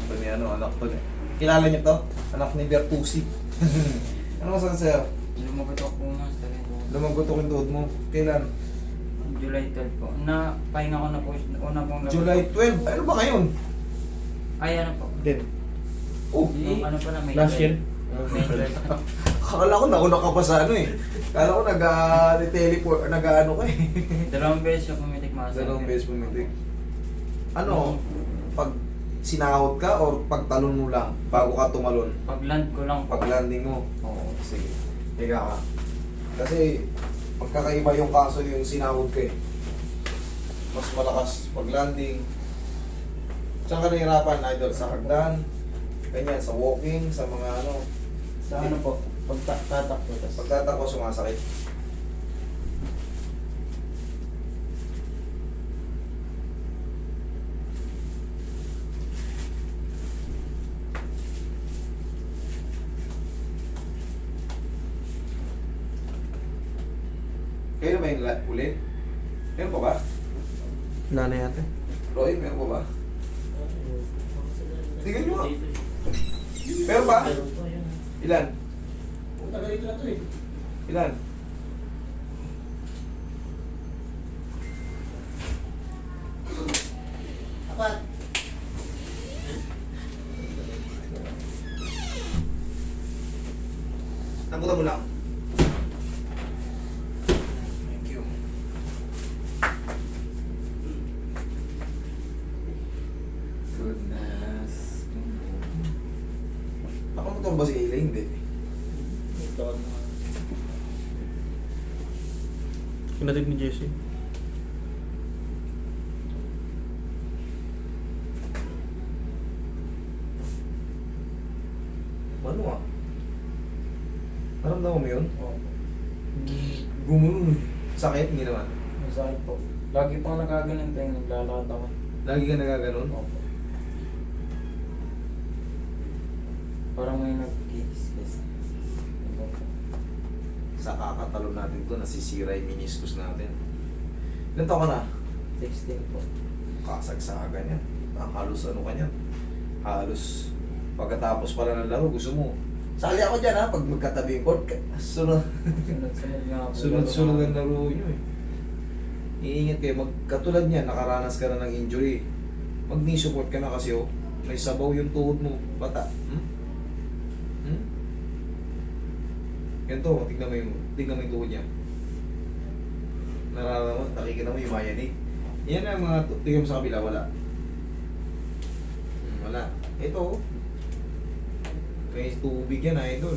to ni ano, anak to ni. Kilala niyo to? Anak ni Bertucci. Ano masakit sa'yo? Lumagotok po nga sa rin. Lumagotok yung tuhod mo. Kailan? July 12 po. Pahinga ko na po. Una pong July 12. Ano ba ngayon? Ay, ano po. Din. Oh, Yung ano pala, may Last year? May 12. akala ko nauna ka pa sa ano eh. Akala ko nag-teleport, nag-ano ka eh. Dalawang beses yung pumitik mga Dalawang beses pumitik. Ano, pag sinahod ka or pag talon mo lang bago ka tumalon? Pag land ko lang po. Pag landing mo? Oo, sige. Higa ka. Kasi magkakaiba yung kaso yung sinahod ka eh. Mas malakas pag landing. Saan ka nahirapan, idol? Sa hagdan, ganyan, sa walking, sa mga ano. Sa ano po, pag tatak po. Pagtatakbo sumasakit. Kayo na ba yung uli? Meron pa ba? Wala na yata. Roy, meron pa ba? Tingnan nyo nga. Meron ba? Ilan? Tagalito na to eh. Ilan? Apat. Nabuta mo lang. Thank you. Goodness. Nakamotor ba si Ila? Hindi. Kinatid ni Jesse. Ano ah? Naramdaman mo yun? Oo. Gumulo. Sakit? Hindi naman. Masakit po. Lagi pang nakaganon tayo, naglalakad ako. Lagi ka nagaganon? Opo. Parang may nag-kiss. Sa kakatalon natin to, nasisira yung meniscus natin. Ilan taon ka na? 16 po. Kasagsagan yan. Halos ano ka yan. Halos pagkatapos pala ng laro, gusto mo. Sali ako dyan ha, pag magkatabi yung court, sunod. Sunod-sunod nga po. Sunod-sunod ang laro nyo eh. Iingat kayo, katulad niyan, nakaranas ka na ng injury. Mag-knee support ka na kasi oh, may sabaw yung tuhod mo, bata. Ganito, tignan mo yung tuhod niya. Nararamdaman, nakikita mo yung mayanig. Yan ang mga, tignan mo sa kabila, wala. Wala. Ito oh. May tubig yan, idol.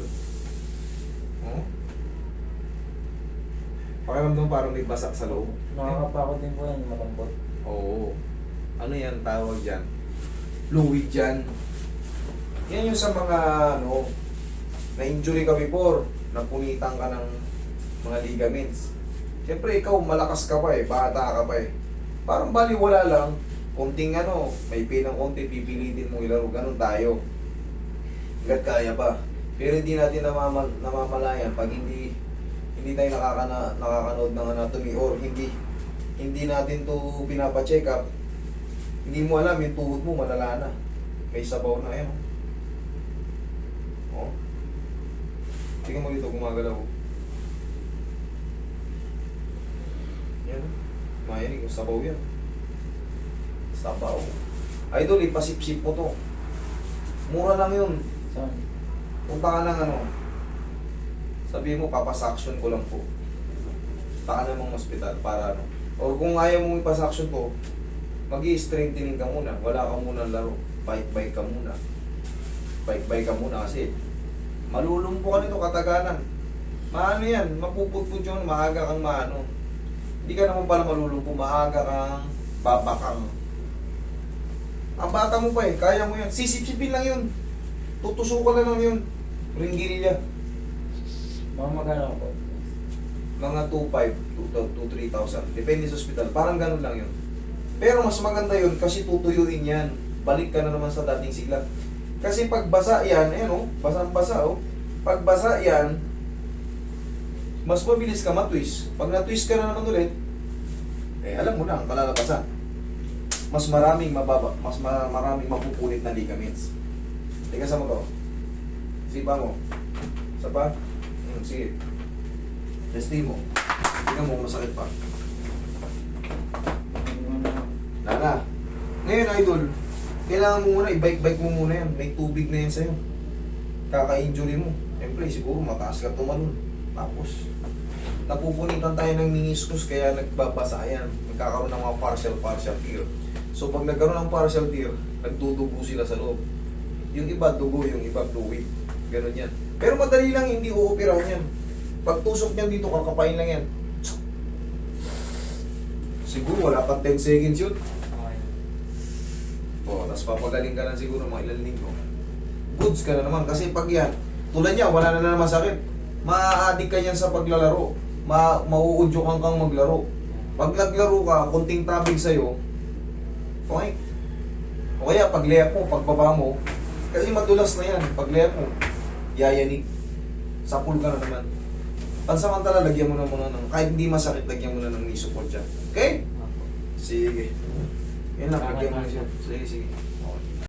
Oh. Pakiramdam parang may basak sa loob. Nakakapakot din po yan, malambot. Oo. Ano yan tawag dyan? Fluid dyan. Yan yung sa mga ano, na-injury ka before, napunitan ka ng mga ligaments. Siyempre ikaw malakas ka pa eh, bata ka pa eh. Parang baliwala lang, konting ano, may pinang konti, pipilitin mo ilaro, ganun tayo. Hanggat kaya pa. Pero hindi natin namamalayan pag hindi tayo nakakanood ng anatomy or hindi natin to pinapa-check up. Hindi mo alam yung tuhod mo malala na. May sabaw na yan. Oh. Tingnan mo dito gumagalaw. Yan. Mayanig yung sabaw yan. Sabaw. Idol, ipasip-sip mo to. Mura lang yun. Saan? Punta ka ng ano, sabihin mo, papasaction ko lang po. Punta ka namang hospital para ano. O kung ayaw mong ipasaction ko, mag-i-strengthening ka muna. Wala ka muna laro. Bike-bike ka muna. Bike-bike ka muna kasi malulumpo ka nito katagalan. Maano yan, mapupudpud yun, maaga kang maano. Hindi ka naman pala malulumpo, maaga kang babakang. Ang bata mo pa eh, kaya mo yan. Sisip-sipin lang yun. Tutusukan na lang yun. Ringgilya. Mga magana po. Mga 2,500 to 3,000. Depende sa hospital. Parang ganun lang yun. Pero mas maganda yun kasi tutuyuin yan. Balik ka na naman sa dating sigla. Kasi pag basa yan, ayan o, basang-basa o. Pag basa yan, mas mabilis ka matwist. Pag natwist ka na naman ulit, eh alam mo na ang kalalabasan. mas maraming mababa, maraming mapupunit na ligaments. Teka sa mo to. Sipa mo. Isa pa? Sige. Testing mo. Tingnan mo kung masakit pa. Nana. Ngayon, idol, kailangan mo muna, i-bike-bike mo muna yan. May tubig na yan sa'yo. Kaka-injury mo. Siyempre, siguro mataas ka tumalon. Tapos, napupunitan tayo ng meniscus kaya nagbabasa yan. Nagkakaroon ng mga partial tear. So, pag nagkaroon ng partial tear, nagdudugo sila sa loob. Yung iba dugo, yung iba fluid. Ganun yan. Pero madali lang, hindi uoperaw yan. Pag tusok niyan dito, kakapain lang yan. Siguro wala pang 10 seconds yun. Okay. O, tapos papagaling ka lang siguro mga ilang linggo. Goods ka na naman. Kasi pag yan, tulad niya, wala na naman sakit. Ma-addict ka yan sa paglalaro. Mauudyokan kang maglaro. Pag naglaro ka, kunting tabig sa'yo, okay. O kaya, pag layap mo, pagbaba mo, kasi madulas na yan. Pag layap mo, yayanig. Sapul ka na naman. Pansamantala, lagyan mo na muna ng, kahit hindi masakit, lagyan mo na ng knee support dyan. Okay? Opo. Sige. Yan lang, lagyan mo na siya. Sige, sige.